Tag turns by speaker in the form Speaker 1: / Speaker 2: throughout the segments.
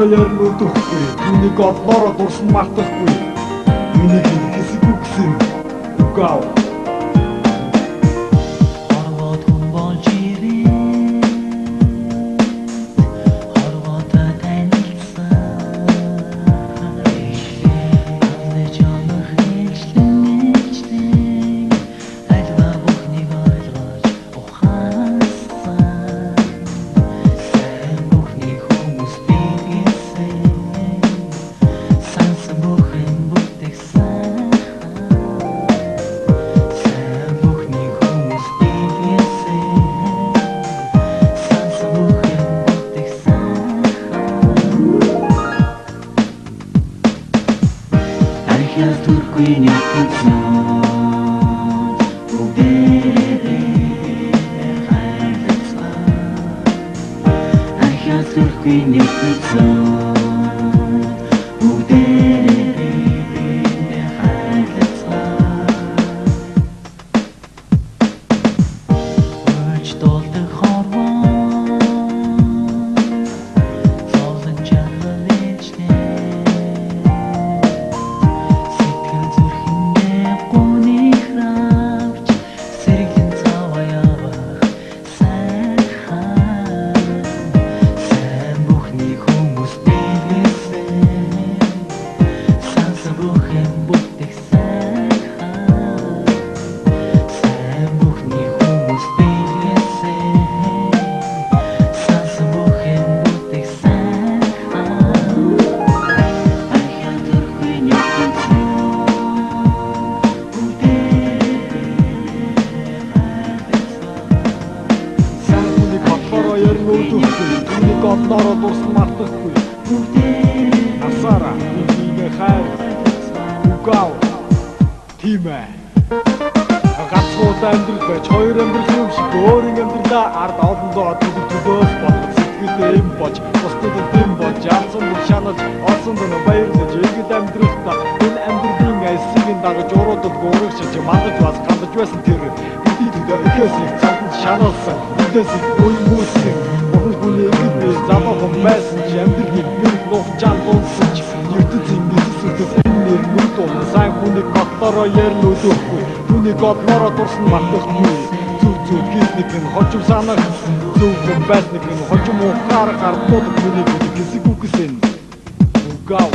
Speaker 1: бодлороо ярил өдөхгүй. Түүнийг одлороо дурсан мартахгүй. Миний хэсэг үгсэн үгав.
Speaker 2: Turquie Түүнийг одлороо дурсан мартахгүй. Асара миний хайр үгав. Тийм ээ. Гацгууд амьдрал байж хоёр амьдрал юм шиг өөрийн амьдралаа ард олондоо төлөвлөж болох сэтгэлдээ юм болж бусдад юм болж яасан бүх шанаж олсон доо баярлаж иргэд амьдралдаа энэ амьдралын эсрэг дагаж уруудад гөрөгч мандаж бас гандаж байсан тэр идэвхтэй ихээсийг цаанд шаналсан үдээсийг уймуусан Хүний эдгээр залуухан байсан ч амьдралыг нэг нухчаан дунсан ч ертөнцийн мэдсүүдээс энэ нэр тун сайн хүнийг готлороо ярил өдөхгүй түүнийг готлороо дурсан мартахгүй зүг хийсник нь хожим санах зүг байсныг нь хожим ухаар гардууд хүнийг хэсэг үгсэн үгав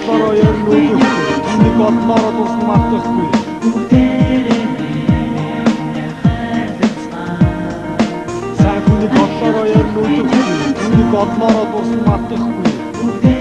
Speaker 2: Готлороо ярил өдөхгүй түүнийг готлороо дурсан мартахгүй сайн хүнийг готлороо ярил өдөхгүй түүнийг готлороо дурсан мартахгүй